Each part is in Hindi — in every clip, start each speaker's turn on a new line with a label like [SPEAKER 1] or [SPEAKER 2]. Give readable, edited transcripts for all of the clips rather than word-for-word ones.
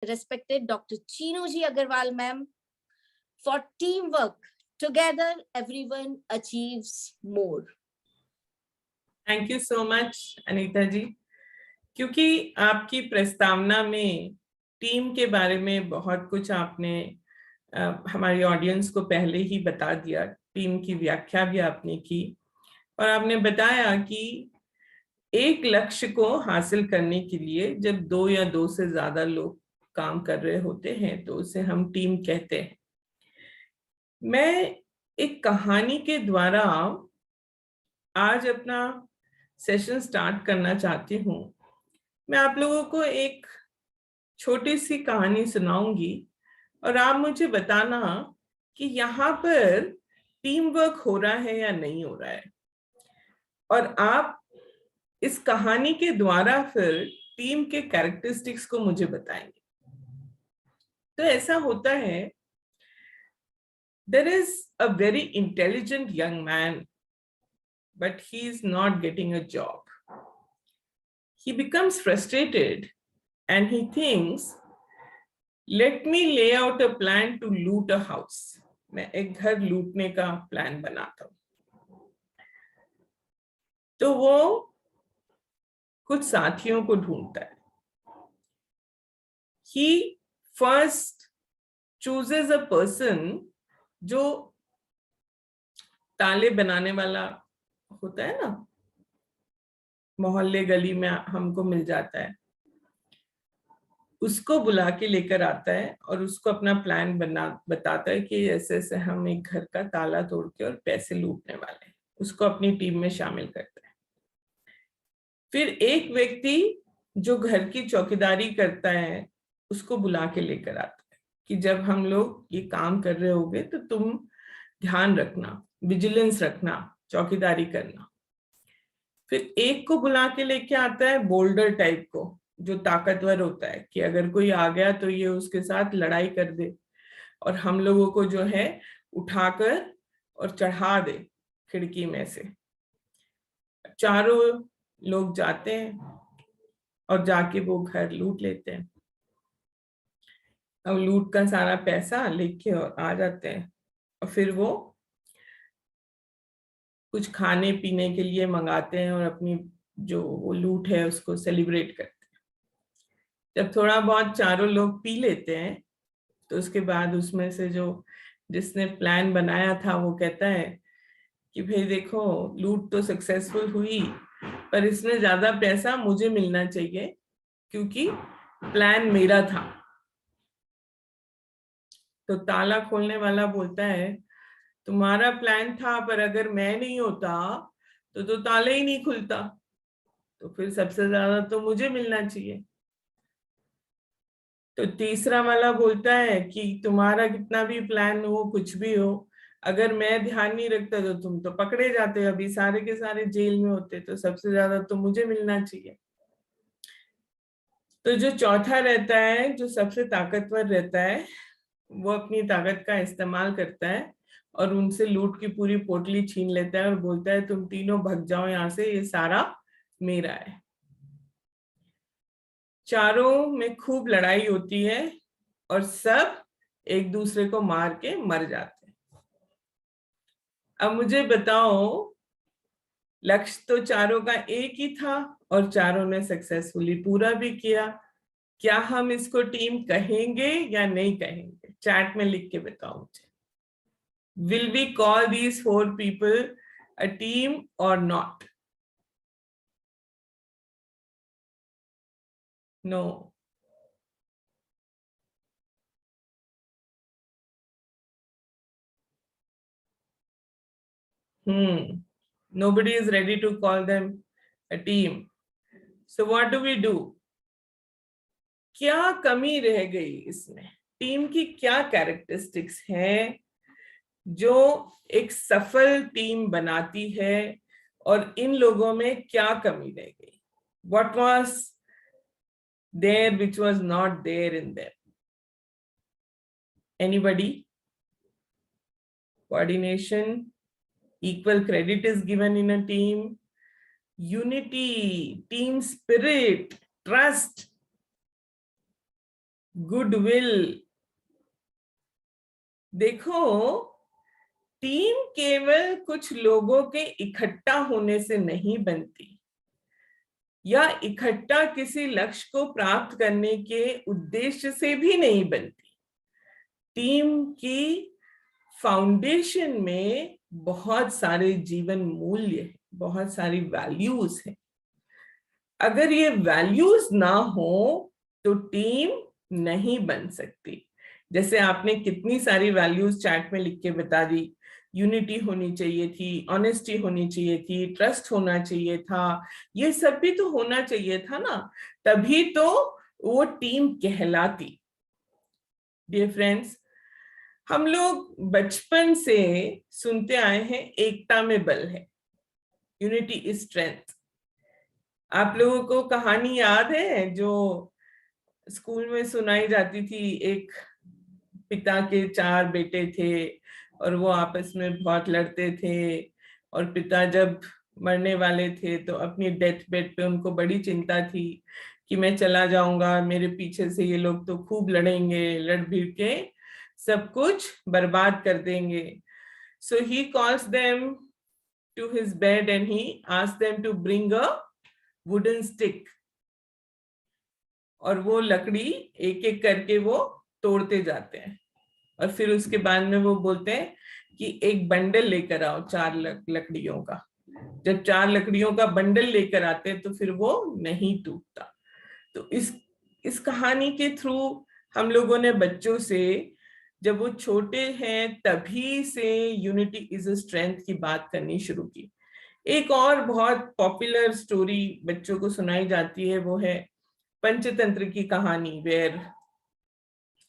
[SPEAKER 1] respected Dr. Chinu Ji Agarwal ma'am for teamwork. Together, everyone achieves more.
[SPEAKER 2] Thank you so much Anita ji, क्योंकि आपकी प्रस्तावना में टीम के बारे में बहुत कुछ आपने हमारी ऑडियंस को पहले ही बता दिया। टीम की व्याख्या भी आपने की और आपने बताया कि एक लक्ष्य को हासिल करने के लिए जब 2 या 2 से ज्यादा लोग काम कर रहे होते हैं तो उसे हम टीम कहते हैं। मैं एक कहानी के द्वारा आज अपना सेशन स्टार्ट करना चाहती हूँ। मैं आप लोगों को एक छोटी सी कहानी सुनाऊंगी और आप मुझे बताना कि यहाँ पर टीम वर्क हो रहा है या नहीं हो रहा है, और आप इस कहानी के द्वारा फिर टीम के कैरेक्टरिस्टिक्स को मुझे बताएंगे। तो ऐसा होता है, there is a very intelligent young man but he is not getting a job. He becomes frustrated and he thinks, let me lay out a plan to loot a house. मैं एक घर लूटने का प्लान बनाता हूं। तो वो कुछ साथियों को ढूंढता है। He first chooses a person जो ताले बनाने वाला होता है ना, मोहल्ले गली में हमको मिल जाता है, उसको बुला के लेकर आता है और उसको अपना प्लान बताता है कि ऐसे ऐसे हम एक घर का ताला तोड़ के और पैसे लूटने वाले हैं। उसको अपनी टीम में शामिल करता है। फिर एक व्यक्ति जो घर की चौकीदारी करता है उसको बुला के लेकर आता है कि जब हम लोग ये काम कर रहे होंगे तो तुम ध्यान रखना, विजिलेंस रखना, चौकीदारी करना। फिर एक को बुला के लेके आता है बोल्डर टाइप को, जो ताकतवर होता है कि अगर कोई आ गया तो ये उसके साथ लड़ाई कर दे और हम लोगों को जो है उठाकर और चढ़ा दे खिड़की में से। चारों लोग जाते हैं और जाके वो घर लूट लेते हैं। अब लूट का सारा पैसा लेके और आ जाते हैं और फिर वो कुछ खाने पीने के लिए मंगाते हैं और अपनी जो वो लूट है उसको सेलिब्रेट करते हैं। जब थोड़ा बहुत चारों लोग पी लेते हैं तो उसके बाद उसमें से जो जिसने प्लान बनाया था वो कहता है कि भाई देखो, लूट तो सक्सेसफुल हुई पर इसमें ज्यादा पैसा मुझे मिलना चाहिए क्योंकि प्लान मेरा था। तो ताला खोलने वाला बोलता है, तुम्हारा प्लान था पर अगर मैं नहीं होता तो ताला ही नहीं खुलता, तो फिर सबसे ज्यादा तो मुझे मिलना चाहिए। तो तीसरा वाला बोलता है कि तुम्हारा कितना भी प्लान हो, कुछ भी हो, अगर मैं ध्यान नहीं रखता तो तुम तो पकड़े जाते, अभी सारे के सारे जेल में होते, तो सबसे ज्यादा तो मुझे मिलना चाहिए। तो जो चौथा रहता है, जो सबसे ताकतवर रहता है, वो अपनी ताकत का इस्तेमाल करता है और उनसे लूट की पूरी पोटली छीन लेता है और बोलता है तुम तीनों भग जाओ यहाँ से, ये सारा मेरा है। चारों में खूब लड़ाई होती है और सब एक दूसरे को मार के मर जाते हैं। अब मुझे बताओ, लक्ष्य तो चारों का एक ही था और चारों ने सक्सेसफुली पूरा भी किया। क्या हम इसको टीम कहेंगे या नहीं कहेंगे? चैट में लिख के बताओ मुझे। Will we call these 4 people a team or not? No. Nobody is ready to call them a team. So what do we do? क्या कमी रह गई इसमें? टीम की क्या कैरेक्टरिस्टिक्स हैं जो एक सफल टीम बनाती है और इन लोगों में क्या कमी रह गई? What was there which was not there in them? Anybody? Coordination, equal credit is given in a team, unity, team spirit, trust. Goodwill. देखो, टीम केवल कुछ लोगों के इकट्ठा होने से नहीं बनती, या इकट्ठा किसी लक्ष्य को प्राप्त करने के उद्देश्य से भी नहीं बनती। टीम की फाउंडेशन में बहुत सारे जीवन मूल्य है, बहुत सारी वैल्यूज है। अगर ये वैल्यूज ना हो तो टीम नहीं बन सकती। जैसे आपने कितनी सारी वैल्यूज चैट में लिख के बता दी। यूनिटी होनी चाहिए थी, ऑनेस्टी होनी चाहिए थी, ट्रस्ट होना चाहिए था, ये सब भी तो होना चाहिए था ना, तभी तो वो टीम कहलाती। डियर फ्रेंड्स, हम लोग बचपन से सुनते आए हैं एकता में बल है, यूनिटी इज स्ट्रेंथ। आप लोगों को कहानी याद है जो स्कूल में सुनाई जाती थी? एक पिता के 4 बेटे थे और वो आपस में बहुत लड़ते थे, और पिता जब मरने वाले थे तो अपनी डेथ बेड पे उनको बड़ी चिंता थी कि मैं चला जाऊंगा, मेरे पीछे से ये लोग तो खूब लड़ेंगे, लड़ भिड़ के सब कुछ बर्बाद कर देंगे। So he calls them to his bed and he asks them to bring a wooden stick, और वो लकड़ी एक एक करके वो तोड़ते जाते हैं, और फिर उसके बाद में वो बोलते हैं कि एक बंडल लेकर आओ 4 लकड़ियों का। जब 4 लकड़ियों का बंडल लेकर आते हैं तो फिर वो नहीं टूटता। तो इस कहानी के थ्रू हम लोगों ने बच्चों से, जब वो छोटे हैं तभी से यूनिटी इज अ स्ट्रेंथ की बात करनी शुरू की। एक और बहुत पॉपुलर स्टोरी बच्चों को सुनाई जाती है, वो है पंचतंत्र की कहानी, वेयर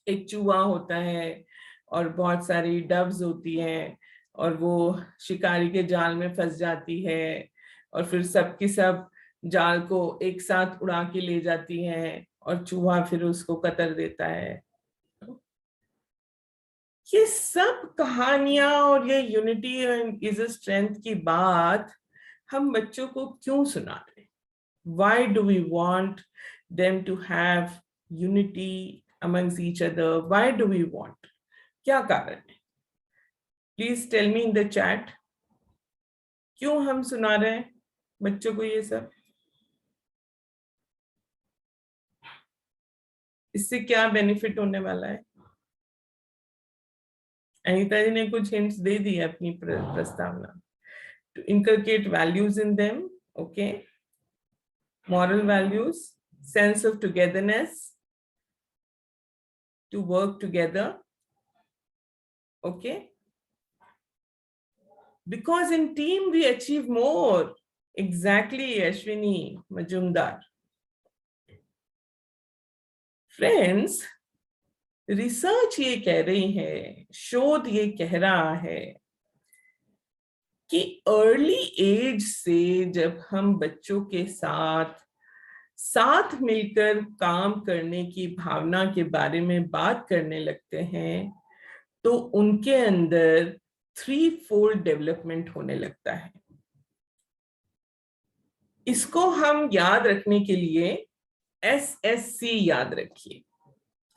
[SPEAKER 2] एक चूहा होता है और बहुत सारी डव्स होती हैं, और वो शिकारी के जाल में फंस जाती है, और फिर सबकी सब जाल को एक साथ उड़ा के ले जाती हैं, और चूहा फिर उसको कतर देता है। ये सब कहानियां और ये यूनिटी इज अ स्ट्रेंथ की बात हम बच्चों को क्यों सुना रहे? Why do we want them to have unity amongst each other? Why do we want? क्या कारण है? Please tell me in the chat. क्यों हम सुना रहे हैं बच्चों को ये सब? इससे क्या बेनिफिट होने वाला है? अनीता जी ने कुछ हिंट्स दे दी अपनी प्रस्तावना। To inculcate values in them, okay? Moral values, sense of togetherness, to work together, okay? Because in team we achieve more. Exactly, Ashwini Majumdar. Friends, research ये कह रही है, शोध ये कह रहा है कि अर्ली एज से जब हम बच्चों के साथ मिलकर काम करने की भावना के बारे में बात करने लगते हैं तो उनके अंदर 3-fold डेवलपमेंट होने लगता है। इसको हम याद रखने के लिए SSC याद रखिए,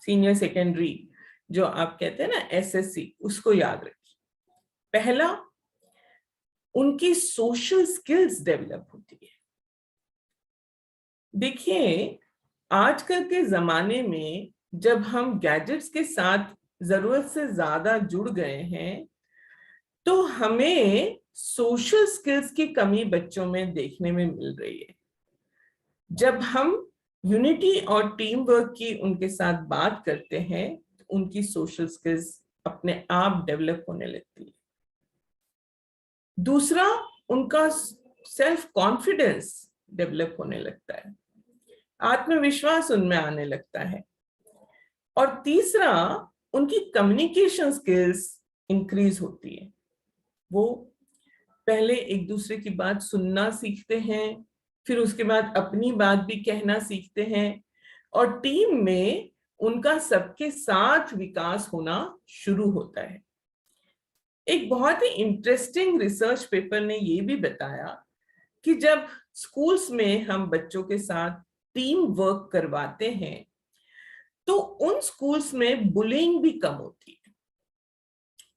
[SPEAKER 2] सीनियर सेकेंडरी जो आप कहते हैं ना SSC, उसको याद रखिए। पहला, उनकी सोशल स्किल्स डेवलप होती है। देखिए, आजकल के जमाने में जब हम गैजेट्स के साथ जरूरत से ज्यादा जुड़ गए हैं तो हमें सोशल स्किल्स की कमी बच्चों में देखने में मिल रही है। जब हम यूनिटी और टीम वर्क की उनके साथ बात करते हैं तो उनकी सोशल स्किल्स अपने आप डेवलप होने लगती है। दूसरा, उनका सेल्फ कॉन्फिडेंस डेवलप होने लगता है, आत्मविश्वास उनमें आने लगता है। और तीसरा, उनकी कम्युनिकेशन स्किल्स इंक्रीज होती है। वो पहले एक दूसरे की बात सुनना सीखते हैं, फिर उसके बाद अपनी बात भी कहना सीखते हैं, और टीम में उनका सबके साथ विकास होना शुरू होता है। एक बहुत ही इंटरेस्टिंग रिसर्च पेपर ने ये भी बताया कि जब स्कूल्स में हम बच्चों के साथ टीम वर्क करवाते हैं तो उन स्कूल्स में बुलिंग भी कम होती है।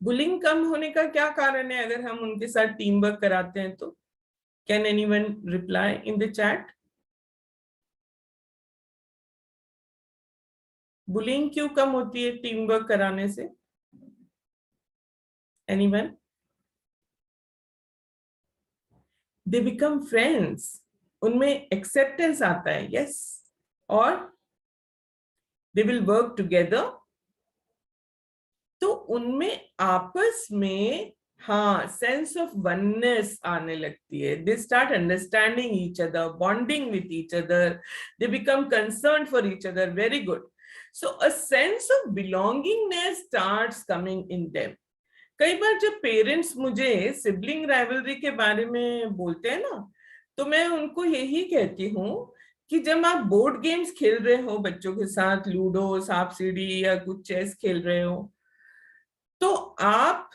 [SPEAKER 2] बुलिंग कम होने का क्या कारण है अगर हम उनके साथ टीम वर्क कराते हैं तो? Can anyone reply in the chat? Bullying क्यों कम होती है टीम वर्क कराने से? एनीवन? दे बिकम फ्रेंड्स, उनमें एक्सेप्टेंस आता है, यस, और दे विल वर्क टुगेदर, तो उनमें आपस में हाँ सेंस ऑफ वननेस आने लगती है। They start understanding each other, bonding with each other, they become concern for each other, very good. So a sense of belongingness starts coming in them. कई बार जब पेरेंट्स मुझे सिबलिंग राइवलरी के बारे में बोलते हैं ना, तो मैं उनको यही कहती हूँ कि जब आप बोर्ड गेम्स खेल रहे हो बच्चों के साथ, लूडो, सांप सीढ़ी या कुछ चेस खेल रहे हो, तो आप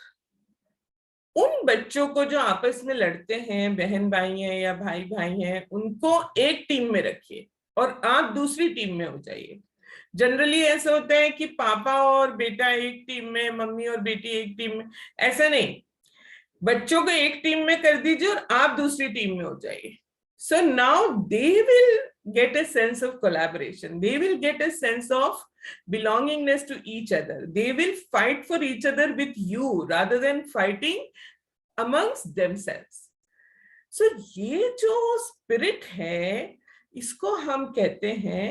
[SPEAKER 2] उन बच्चों को जो आपस में लड़ते हैं, बहन भाई हैं या भाई भाई हैं, उनको एक टीम में रखिए और आप दूसरी टीम में हो जाइए। जनरली ऐसा होता है कि पापा और बेटा एक टीम में, मम्मी और बेटी एक टीम में, ऐसा नहीं। बच्चों को एक टीम में कर दीजिए और आप दूसरी टीम में हो जाइए। So now they will get a sense of collaboration. They will get a sense of belongingness to each other. They will fight for each other with you rather than fighting amongst themselves. So ये जो spirit है, इसको हम कहते हैं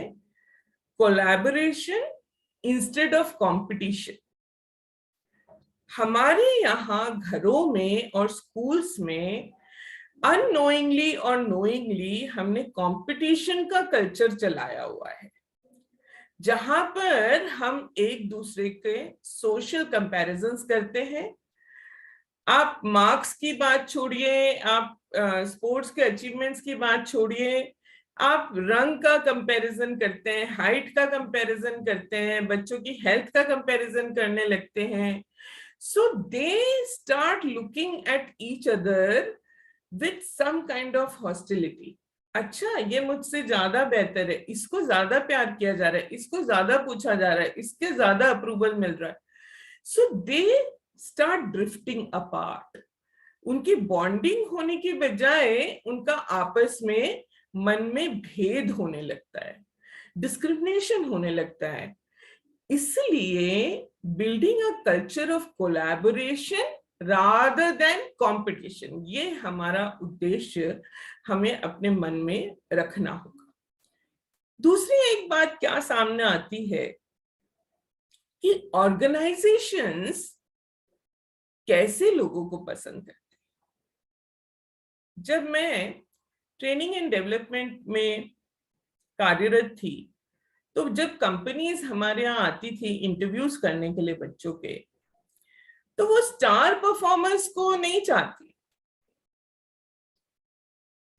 [SPEAKER 2] collaboration instead of competition. हमारे यहाँ घरों में और स्कूल्स में अननोइंगली और नोइंगली हमने कंपटीशन का कल्चर चलाया हुआ है, जहां पर हम एक दूसरे के सोशल कंपैरिजंस करते हैं। आप मार्क्स की बात छोड़िए, आप स्पोर्ट्स के अचीवमेंट्स की बात छोड़िए, आप रंग का कंपैरिजन करते हैं, हाइट का कंपैरिजन करते हैं, बच्चों की हेल्थ का कंपैरिजन करने लगते हैं। So they start looking at each other with some kind of hostility. अच्छा, ये मुझसे ज्यादा बेहतर है, इसको ज्यादा प्यार किया जा रहा है, इसको ज्यादा पूछा जा रहा है, इसके ज्यादा अप्रूवल मिल रहा है। So they start drifting apart. उनकी बॉन्डिंग होने की बजाय उनका आपस में मन में भेद होने लगता है, डिस्क्रिमिनेशन होने लगता है। इसलिए building a culture of collaboration rather than competition, ये हमारा उद्देश्य हमें अपने मन में रखना होगा। दूसरी एक बात क्या सामने आती है कि ऑर्गेनाइजेशंस कैसे लोगों को पसंद करते हैं। जब मैं ट्रेनिंग एंड डेवलपमेंट में कार्यरत थी, तो जब कंपनीज हमारे यहाँ आती थी इंटरव्यूज करने के लिए बच्चों के, तो वो स्टार परफॉर्मेंस को नहीं चाहती।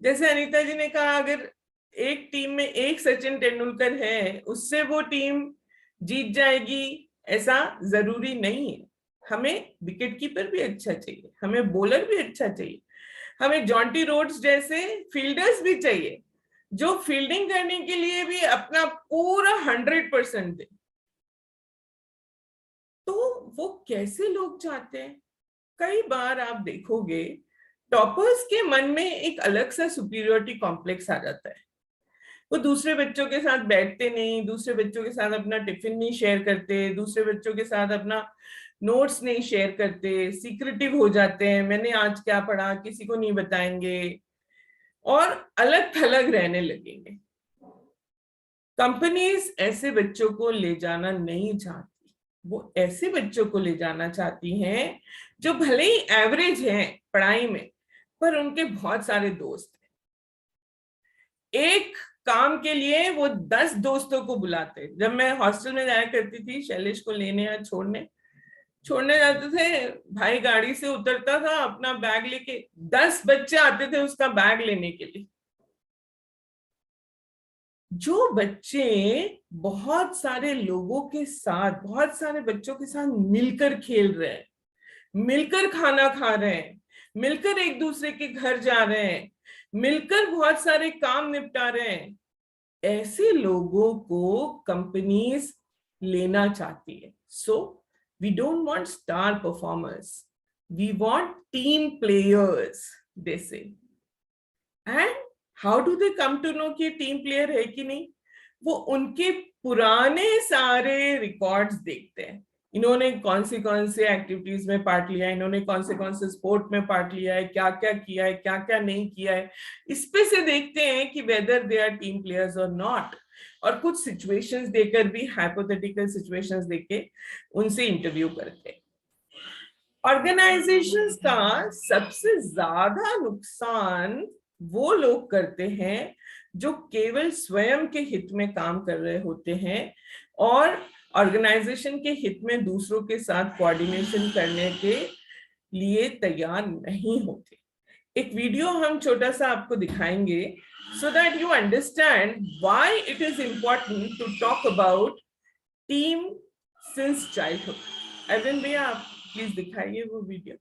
[SPEAKER 2] जैसे अनीता जी ने कहा, अगर एक टीम में एक सचिन तेंदुलकर है, उससे वो टीम जीत जाएगी ऐसा जरूरी नहीं है। हमें विकेट कीपर भी अच्छा चाहिए, हमें बॉलर भी अच्छा चाहिए, हमें जॉन्टी रोड्स जैसे फील्डर्स भी चाहिए जो फील्डिंग करने के लिए भी अपना पूरा 100% दे। तो वो कैसे लोग चाहते हैं? कई बार आप देखोगे टॉपर्स के मन में एक अलग सा सुपीरियरिटी कॉम्प्लेक्स आ जाता है। वो दूसरे बच्चों के साथ बैठते नहीं, दूसरे बच्चों के साथ अपना टिफिन नहीं शेयर करते, दूसरे बच्चों के साथ अपना नोट्स नहीं शेयर करते, सीक्रेटिव हो जाते हैं, मैंने आज क्या पढ़ा किसी को नहीं बताएंगे, और अलग थलग रहने लगेंगे। कंपनीज ऐसे बच्चों को ले जाना नहीं चाहती। वो ऐसे बच्चों को ले जाना चाहती हैं जो भले ही एवरेज हैं पढ़ाई में, पर उनके बहुत सारे दोस्त हैं। एक काम के लिए वो 10 दोस्तों को बुलाते। जब मैं हॉस्टल में जाया करती थी शैलेश को लेने या छोड़ने जाते थे, भाई गाड़ी से उतरता था अपना बैग लेके, 10 बच्चे आते थे उसका बैग लेने के लिए। जो बच्चे बहुत सारे लोगों के साथ, बहुत सारे बच्चों के साथ मिलकर खेल रहे हैं, मिलकर खाना खा रहे हैं, मिलकर एक दूसरे के घर जा रहे हैं, मिलकर बहुत सारे काम निपटा रहे हैं, ऐसे लोगों को कंपनीज लेना चाहती है. So we don't want star performers, we want team players, they say. And how do they come to know कि टीम प्लेयर है कि नहीं? वो उनके पुराने सारे रिकॉर्ड्स देखते हैं. इन्होंने कौन से एक्टिविटीज में पार्ट लिया है, इन्होंने कौन से स्पोर्ट में पार्ट लिया है, क्या क्या किया है, क्या क्या नहीं किया है, इस पे से देखते हैं कि whether they are team players और नॉट. और कुछ सिचुएशंस देकर भी, हाइपोथेटिकल सिचुएशंस देके उनसे इंटरव्यू करते हैं. ऑर्गेनाइजेशंस का सबसे ज्यादा नुकसान वो लोग करते हैं जो केवल स्वयं के हित में काम कर रहे होते हैं और ऑर्गेनाइजेशन के हित में दूसरों के साथ कोऑर्डिनेशन करने के लिए तैयार नहीं होते. एक वीडियो हम छोटा सा आपको दिखाएंगे so that you understand why it is important to talk about team since childhood. Arvind भैया आप प्लीज दिखाइए वो video.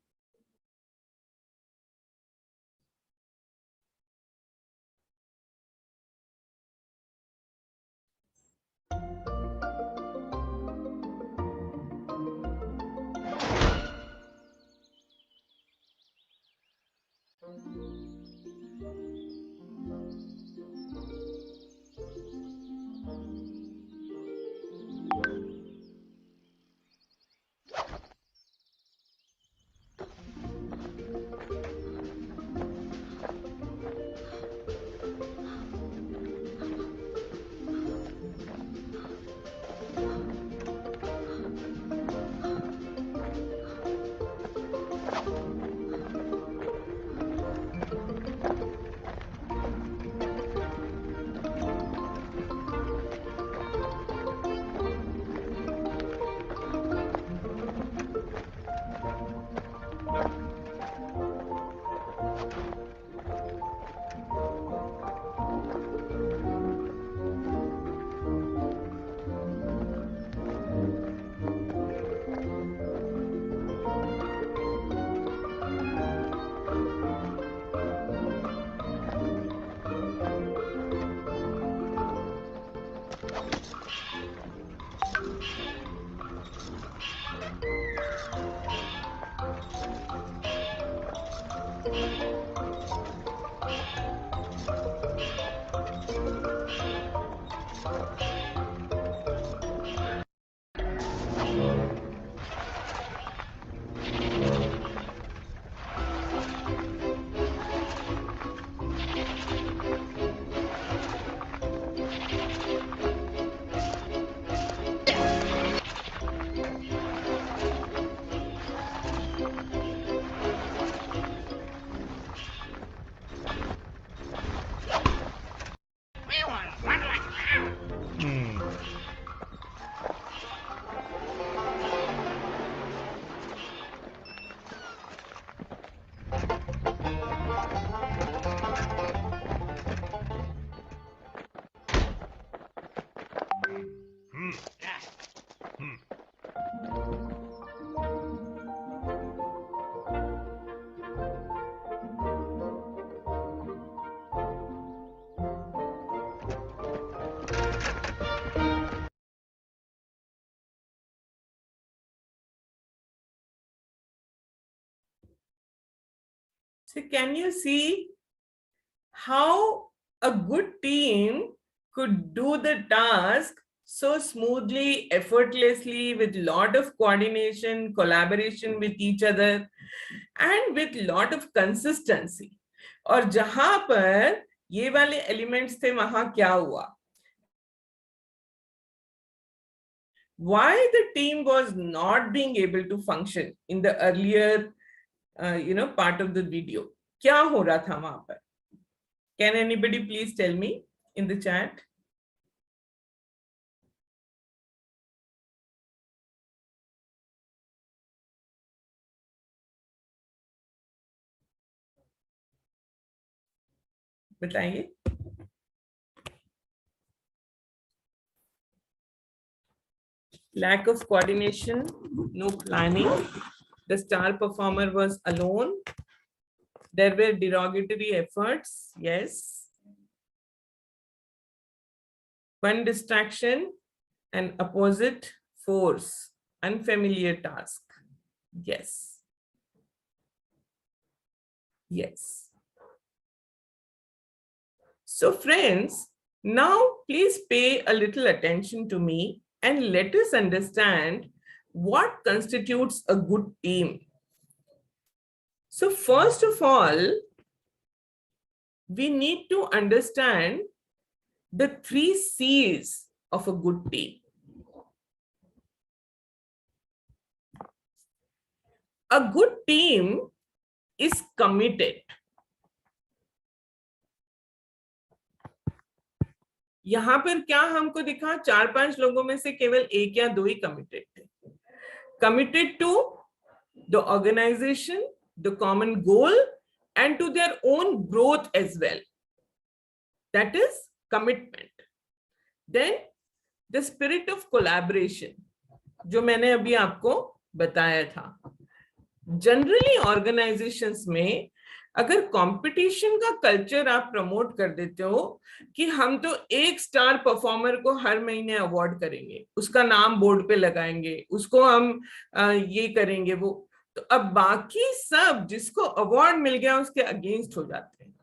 [SPEAKER 2] So can you see how a good team could do the task so smoothly, effortlessly, with lot of coordination, collaboration with each other, and with lot of consistency. और जहां पर ये वाले एलिमेंट्स थे वहां क्या हुआ? Why the team was not being able to function in the earlier part of the video? क्या हो रहा था वहां पर? Can anybody please tell me in the chat? बताइए. Lack of coordination, no planning. The star performer was alone. There were derogatory efforts, yes. One distraction, an opposite force, unfamiliar task. Yes. Yes. So friends, now please pay a little attention to me and let us understand what constitutes a good team. So first of all, we need to understand the 3 C's of a good team. A good team is committed. यहां पर क्या हमको दिखा, 4-5 लोगों में से केवल 1 या 2 ही कमिटेड थे. Committed to the organization, the common goal, and to their own growth as well. That is commitment. Then the spirit of collaboration, जो मैंने अभी आपको बताया था. Generally organizations में अगर कंपटीशन का कल्चर आप प्रमोट कर देते हो कि हम तो एक स्टार परफॉर्मर को हर महीने अवार्ड करेंगे, उसका नाम बोर्ड पे लगाएंगे, उसको हम ये करेंगे वो, तो अब बाकी सब जिसको अवार्ड मिल गया उसके अगेंस्ट हो जाते हैं.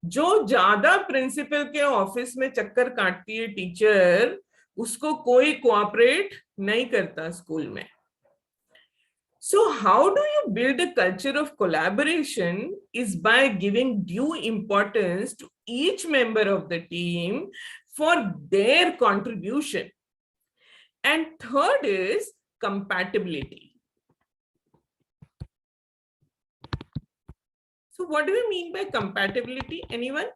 [SPEAKER 2] जो ज्यादा प्रिंसिपल के ऑफिस में चक्कर काटती है टीचर, उसको कोई कोऑपरेट नहीं करता स्कूल में. So how do you build a culture of collaboration is by giving due importance to each member of the team for their contribution. And third is compatibility. So what do you mean by compatibility? Anyone?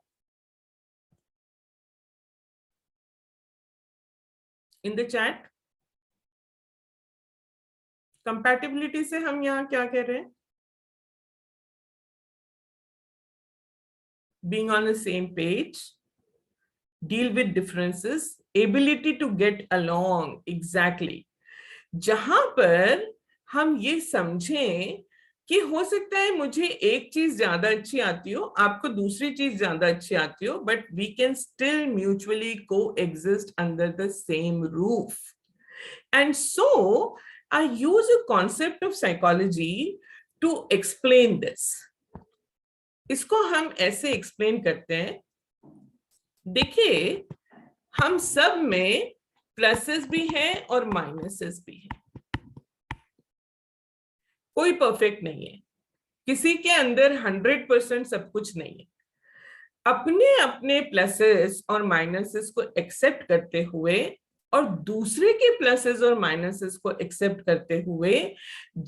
[SPEAKER 2] In the chat? Compatibility से हम यहाँ क्या कह रहे हैं? Being on the same page, deal with differences, ability to get along. Exactly. जहां पर हम ये समझें कि हो सकता है मुझे एक चीज ज्यादा अच्छी आती हो, आपको दूसरी चीज ज्यादा अच्छी आती हो, but we can still mutually coexist under the same roof. And so I use a concept of psychology to explain this. इसको हम ऐसे explain करते हैं. देखिए, हम सब में pluses भी हैं और minuses भी हैं. कोई perfect नहीं है. किसी के अंदर 100% सब कुछ नहीं है. अपने अपने pluses और minuses को accept करते हुए और दूसरे के प्लसेस और माइनसेस को एक्सेप्ट करते हुए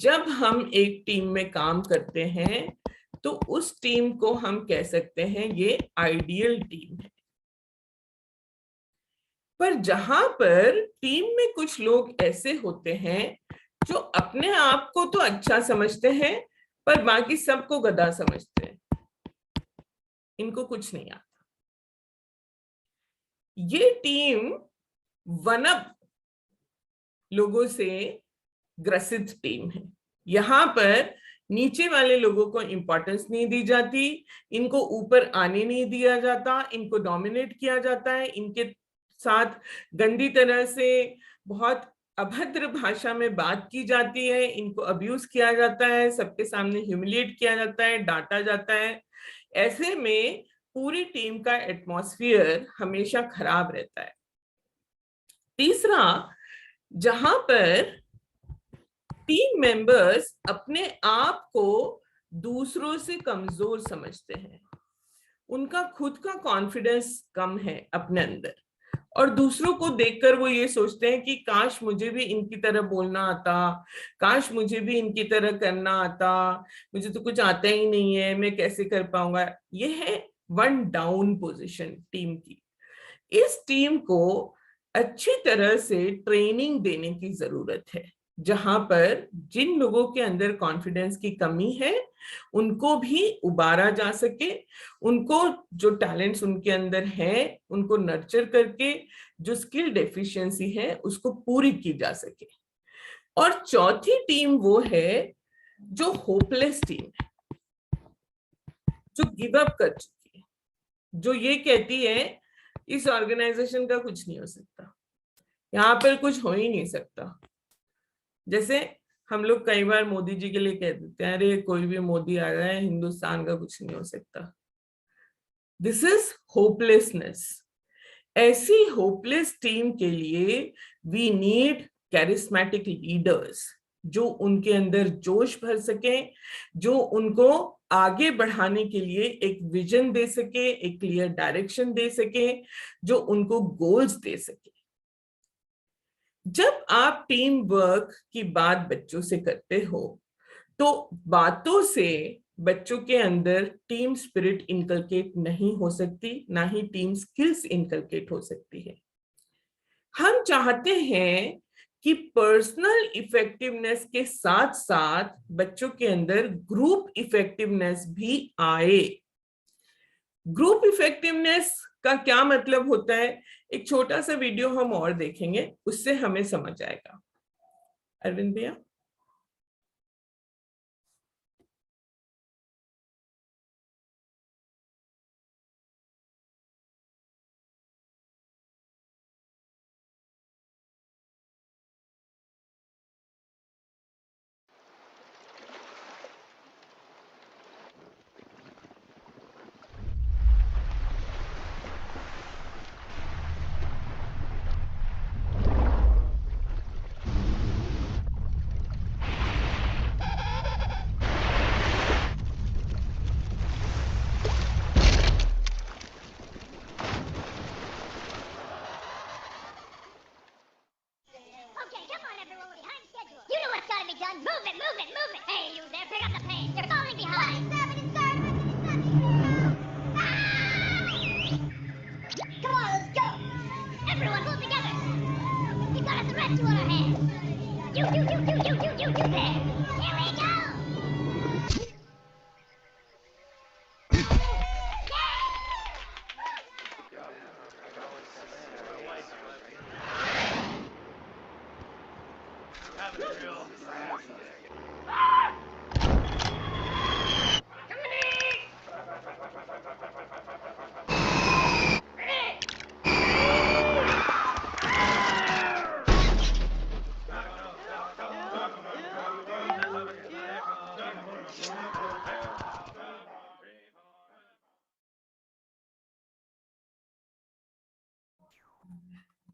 [SPEAKER 2] जब हम एक टीम में काम करते हैं तो उस टीम को हम कह सकते हैं ये आइडियल टीम है. पर जहां पर टीम में कुछ लोग ऐसे होते हैं जो अपने आप को तो अच्छा समझते हैं पर बाकी सबको गधा समझते हैं, इनको कुछ नहीं आता, ये टीम वनअप लोगों से ग्रसित टीम है. यहां पर नीचे वाले लोगों को इंपॉर्टेंस नहीं दी जाती, इनको ऊपर आने नहीं दिया जाता, इनको डोमिनेट किया जाता है, इनके साथ गंदी तरह से बहुत अभद्र भाषा में बात की जाती है, इनको अब्यूज किया जाता है, सबके सामने ह्यूमिलिएट किया जाता है, डांटा जाता है. ऐसे में पूरी टीम का एटमॉस्फेयर हमेशा खराब रहता है. तीसरा, जहां पर टीम मेंबर्स अपने आप को दूसरों से कमजोर समझते हैं, उनका खुद का कॉन्फिडेंस कम है अपने अंदर और दूसरों को देखकर वो ये सोचते हैं कि काश मुझे भी इनकी तरह बोलना आता, काश मुझे भी इनकी तरह करना आता, मुझे तो कुछ आता ही नहीं है, मैं कैसे कर पाऊंगा. ये है 1 डाउन पोजीशन टीम की. इस टीम को अच्छी तरह से ट्रेनिंग देने की जरूरत है, जहां पर जिन लोगों के अंदर कॉन्फिडेंस की कमी है उनको भी उबारा जा सके, उनको जो टैलेंट्स उनके अंदर है उनको नर्चर करके जो स्किल डेफिशिएंसी है उसको पूरी की जा सके. और चौथी टीम वो है जो होपलेस टीम है, जो गिव अप कर चुकी है, जो ये कहती है इस ऑर्गेनाइजेशन का कुछ नहीं हो सकता, यहाँ पर कुछ हो ही नहीं सकता। जैसे हम लोग कई बार मोदी जी के लिए कह देते हैं, अरे कोई भी मोदी आ रहा है, हिंदुस्तान का कुछ नहीं हो सकता। This is hopelessness. ऐसी होपलेस टीम के लिए वी नीड कैरिस्मेटिक लीडर्स, जो उनके अंदर जोश भर सके, जो उनको आगे बढ़ाने के लिए एक विजन दे सके, एक क्लियर डायरेक्शन दे सके, जो उनको गोल्स दे सके। जब आप टीम वर्क की बात बच्चों से करते हो तो बातों से बच्चों के अंदर टीम स्पिरिट इनकलकेट नहीं हो सकती, ना ही टीम स्किल्स इनकलकेट हो सकती है। हम चाहते हैं कि पर्सनल इफेक्टिवनेस के साथ साथ बच्चों के अंदर ग्रुप इफेक्टिवनेस भी आए। ग्रुप इफेक्टिवनेस का क्या मतलब होता है, एक छोटा सा वीडियो हम और देखेंगे, उससे हमें समझ आएगा। अरविंद भैया।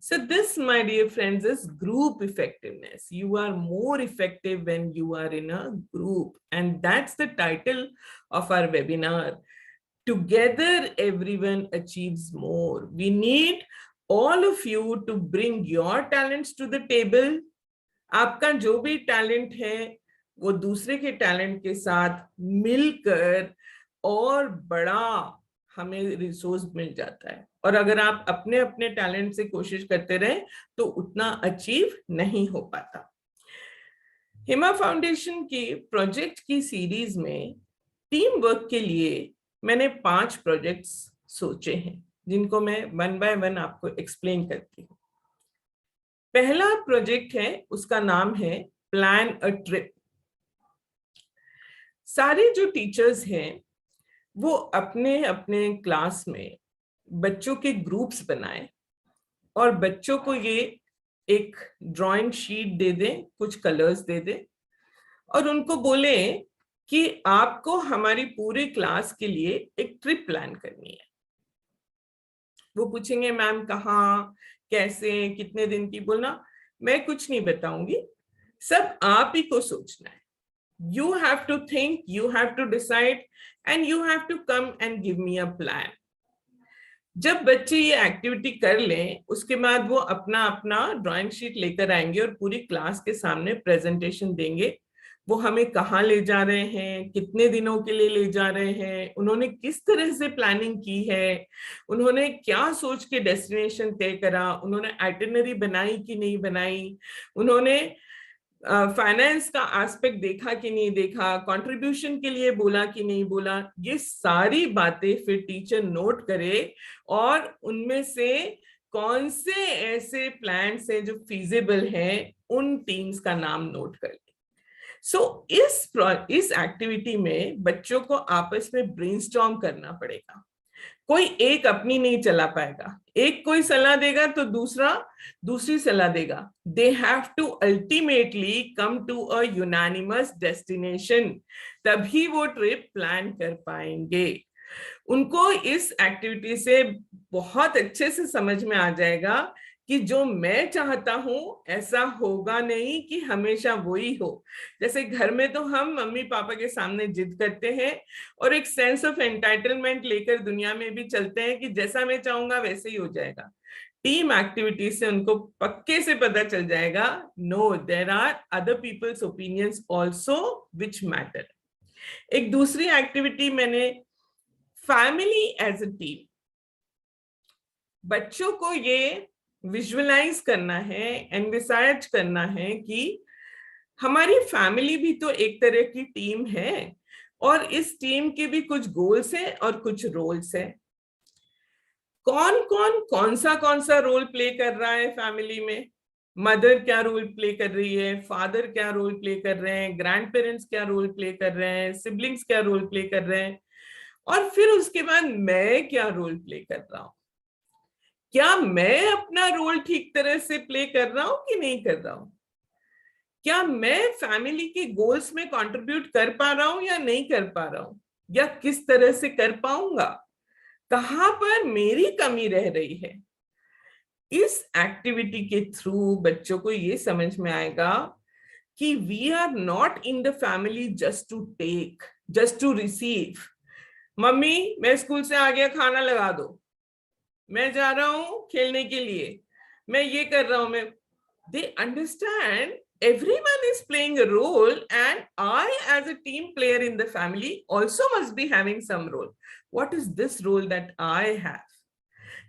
[SPEAKER 2] So this, my dear friends, is group effectiveness. You are more effective when you are in a group. And that's the title of our webinar. Together, everyone achieves more. We need all of you to bring your talents to the table. आपका जो भी टैलेंट है वो दूसरे के टैलेंट के साथ मिलकर और बड़ा हमें रिसोर्स मिल जाता है। और अगर आप अपने अपने टैलेंट से कोशिश करते रहे तो उतना अचीव नहीं हो पाता। हिमा फाउंडेशन की प्रोजेक्ट की सीरीज में टीम वर्क के लिए मैंने 5 प्रोजेक्ट्स सोचे हैं, जिनको मैं 1 बाय 1 आपको एक्सप्लेन करती हूँ। पहला प्रोजेक्ट है, उसका नाम है प्लान अ ट्रिप। सारे जो टीचर्स हैं वो अपने अपने क्लास में बच्चों के ग्रुप्स बनाएं और बच्चों को ये एक ड्राइंग शीट दे दें, कुछ कलर्स दे दें और उनको बोले कि आपको हमारी पूरी क्लास के लिए एक ट्रिप प्लान करनी है। वो पूछेंगे मैम कहाँ, कैसे, कितने दिन की। बोलना मैं कुछ नहीं बताऊंगी, सब आप ही को सोचना है। You have to think, you have to decide, and you have to come and give me a plan. जब बच्चे ये एक्टिविटी कर लें उसके बाद वो अपना अपना ड्राइंग शीट लेकर आएंगे और पूरी क्लास के सामने प्रेजेंटेशन देंगे। वो हमें कहाँ ले जा रहे हैं, कितने दिनों के लिए ले जा रहे हैं, उन्होंने किस तरह से प्लानिंग की है, उन्होंने क्या सोच के डेस्टिनेशन तय करा, उन्होंने आइटिनरी बनाई कि नहीं बनाई, उन्होंने फाइनेंस का एस्पेक्ट देखा कि नहीं देखा, कंट्रीब्यूशन के लिए बोला कि नहीं बोला। ये सारी बातें फिर टीचर नोट करे और उनमें से कौन से ऐसे प्लान्स हैं जो फीजिबल हैं, उन टीम्स का नाम नोट कर ले। सो इस एक्टिविटी में बच्चों को आपस में ब्रेनस्टॉर्म करना पड़ेगा। कोई एक अपनी नहीं चला पाएगा, एक कोई सलाह देगा तो दूसरा दूसरी सलाह देगा। They have to ultimately come to a unanimous destination, तभी वो ट्रिप प्लान कर पाएंगे। उनको इस एक्टिविटी से बहुत अच्छे से समझ में आ जाएगा कि जो मैं चाहता हूं ऐसा होगा नहीं कि हमेशा वही हो। जैसे घर में तो हम मम्मी पापा के सामने जिद करते हैं और एक सेंस ऑफ एंटाइटलमेंट लेकर दुनिया में भी चलते हैं कि जैसा मैं चाहूंगा वैसे ही हो जाएगा। टीम एक्टिविटी से उनको पक्के से पता चल जाएगा, no, there are other people's opinions also which matter. एक दूसरी एक्टिविटी मैंने फैमिली एज अ टीम, बच्चों को ये विजुअलाइज करना है, एनविसाइज करना है कि हमारी फैमिली भी तो एक तरह की टीम है और इस टीम के भी कुछ गोल्स हैं और कुछ रोल्स हैं। कौन सा रोल प्ले कर रहा है फैमिली में? मदर क्या रोल प्ले कर रही है, फादर क्या रोल प्ले कर रहे हैं, ग्रैंड पेरेंट्स क्या रोल प्ले कर रहे हैं, सिबलिंग्स क्या रोल प्ले कर रहे हैं, और फिर उसके बाद मैं क्या रोल प्ले कर रहा हूं। क्या मैं अपना रोल ठीक तरह से प्ले कर रहा हूं कि नहीं कर रहा हूं? क्या मैं फैमिली के गोल्स में कंट्रीब्यूट कर पा रहा हूं या नहीं कर पा रहा हूं, या किस तरह से कर पाऊंगा, कहां पर मेरी कमी रह रही है। इस एक्टिविटी के थ्रू बच्चों को ये समझ में आएगा कि we are not in the family just to take, just to receive. Mummy मैं स्कूल से आ गया, खाना लगा दो, मैं जा रहा हूं खेलने के लिए, मैं ये कर रहा हूं, मैं they understand everyone is playing a role and I as a team player in the family also must be having some role. What is this role that I have?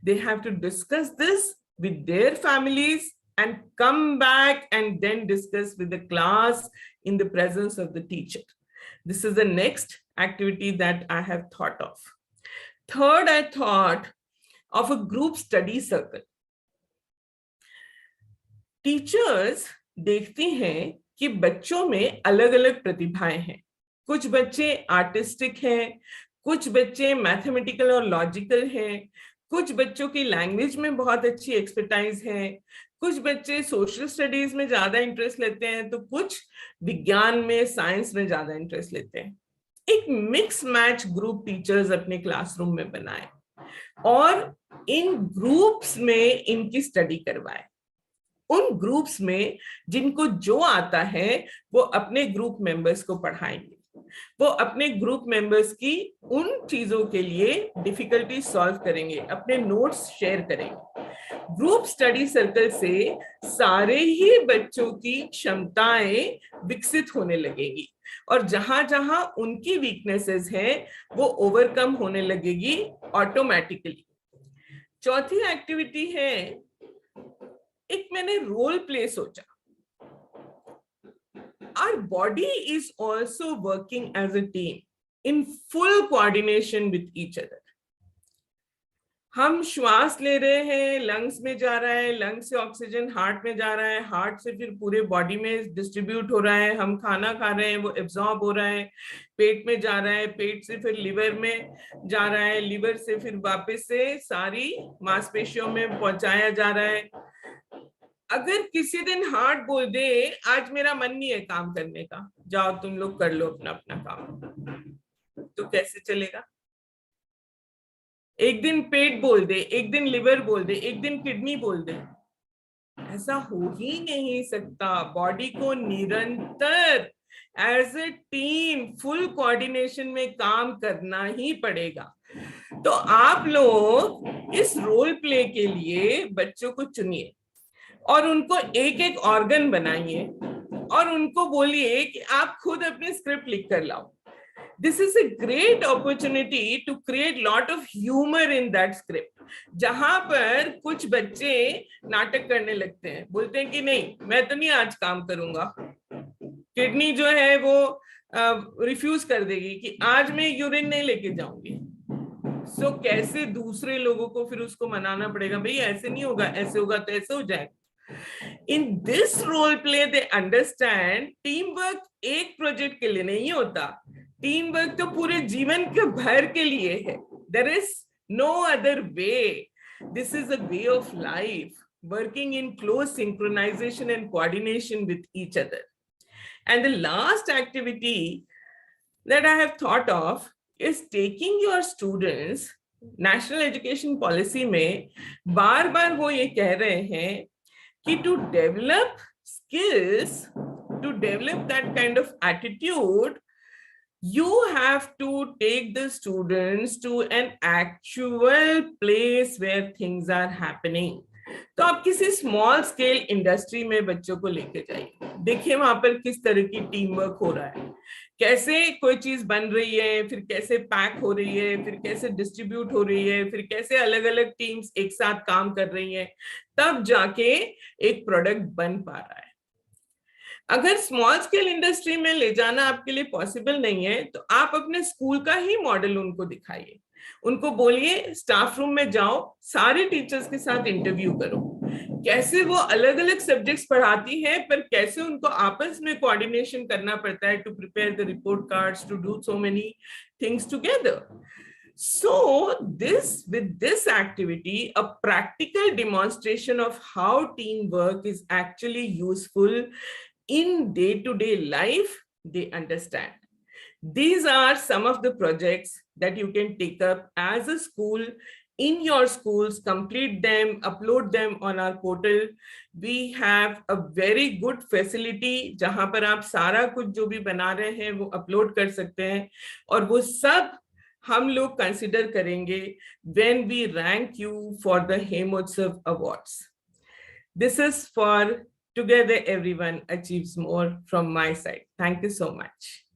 [SPEAKER 2] They have to discuss this with their families and come back and then discuss with the class in the presence of the teacher. This is the next activity that I have thought of. Third, I thought of a group study circle. Teachers देखती हैं कि बच्चों में अलग अलग प्रतिभाएं हैं। कुछ बच्चे आर्टिस्टिक हैं, कुछ बच्चे मैथमेटिकल और लॉजिकल हैं, कुछ बच्चों की लैंग्वेज में बहुत अच्छी एक्सपर्टाइज है, कुछ बच्चे सोशल स्टडीज में ज्यादा इंटरेस्ट लेते हैं, तो कुछ विज्ञान में, साइंस में ज्यादा इंटरेस्ट लेते हैं। एक मिक्स मैच ग्रुप टीचर्स अपने क्लासरूम में बनाए और इन ग्रुप्स में इनकी स्टडी करवाए। उन ग्रुप्स में जिनको जो आता है वो अपने ग्रुप मेंबर्स को पढ़ाएंगे, वो अपने ग्रुप मेंबर्स की उन चीजों के लिए डिफिकल्टी सॉल्व करेंगे, अपने नोट्स शेयर करेंगे। ग्रुप स्टडी सर्कल से सारे ही बच्चों की क्षमताएं विकसित होने लगेगी और जहां जहां उनकी वीकनेसेस हैं वो ओवरकम होने लगेगी ऑटोमेटिकली। चौथी एक्टिविटी है, एक मैंने रोल प्ले सोचा। Our body is also working as a team in full coordination with each other. हम श्वास ले रहे हैं, लंग्स में जा रहा है, लंग्स से ऑक्सीजन हार्ट में जा रहा है, हार्ट से फिर पूरे बॉडी में डिस्ट्रीब्यूट हो रहा है। हम खाना खा रहे हैं, वो एब्जॉर्ब हो रहा है, पेट में जा रहा है, पेट से फिर लिवर में जा रहा है, लिवर से फिर वापस से सारी मांसपेशियों में पहुंचाया जा रहा है। अगर किसी दिन हार्ट बोल दे आज मेरा मन नहीं है काम करने का, जाओ तुम लोग कर लो अपना अपना काम, तो कैसे चलेगा? एक दिन पेट बोल दे, एक दिन लिवर बोल दे, एक दिन किडनी बोल दे, ऐसा हो ही नहीं सकता। बॉडी को निरंतर as a team full coordination में काम करना ही पड़ेगा। तो आप लोग इस रोल प्ले के लिए बच्चों को चुनिए और उनको एक एक ऑर्गन बनाइए और उनको बोलिए कि आप खुद अपनी स्क्रिप्ट लिख कर लाओ। This is a great opportunity to create lot of humor in that script. जहां पर कुछ बच्चे नाटक करने लगते हैं, बोलते हैं कि नहीं मैं तो नहीं आज काम करूंगा, किडनी जो है वो रिफ्यूज कर देगी कि आज मैं यूरिन नहीं लेके जाऊंगी। सो कैसे दूसरे लोगों को फिर उसको मनाना पड़ेगा, भाई ऐसे नहीं होगा, ऐसे होगा तो ऐसे हो जाएगा। In this role play they understand teamwork एक प्रोजेक्ट के लिए नहीं होता, टीम वर्क तो पूरे जीवन के भर के लिए है। There is No other way. This is a way of life, working in close synchronization and coordination with each other. And the last activity that I have thought of is taking your students. National Education Policy में बार बार वो ये कह रहे हैं कि to develop skills, to develop that kind of attitude, you have to take the students to an actual place where things are happening. तो आप किसी स्मॉल स्केल इंडस्ट्री में बच्चों को लेके जाइए, देखिए वहां पर किस तरह की टीम वर्क हो रहा है, कैसे कोई चीज बन रही है, फिर कैसे पैक हो रही है, फिर कैसे डिस्ट्रीब्यूट हो रही है, फिर कैसे अलग अलग टीम्स एक साथ काम कर रही हैं, तब जाके एक प्रोडक्ट बन पा रहा है. अगर स्मॉल स्केल इंडस्ट्री में ले जाना आपके लिए पॉसिबल नहीं है तो आप अपने स्कूल का ही मॉडल उनको दिखाइए. उनको बोलिए स्टाफ रूम में जाओ, सारे टीचर्स के साथ इंटरव्यू करो, कैसे वो अलग अलग सब्जेक्ट्स पढ़ाती हैं, पर कैसे उनको आपस में कोऑर्डिनेशन करना पड़ता है to prepare the report cards, to do so many things together. So with this activity, a practical demonstration of how teamwork is actually useful in day-to-day life, they understand. These are some of the projects that you can take up as a school in your schools, complete them, upload them on our portal. We have a very good facility जहां पर आप सारा कुछ जो भी बना रहे हैं वो upload कर सकते हैं, और वो सब हम लोग consider करेंगे when we rank you for the Hemotsav Awards. This is for Together Everyone Achieves More from my side. Thank you so much.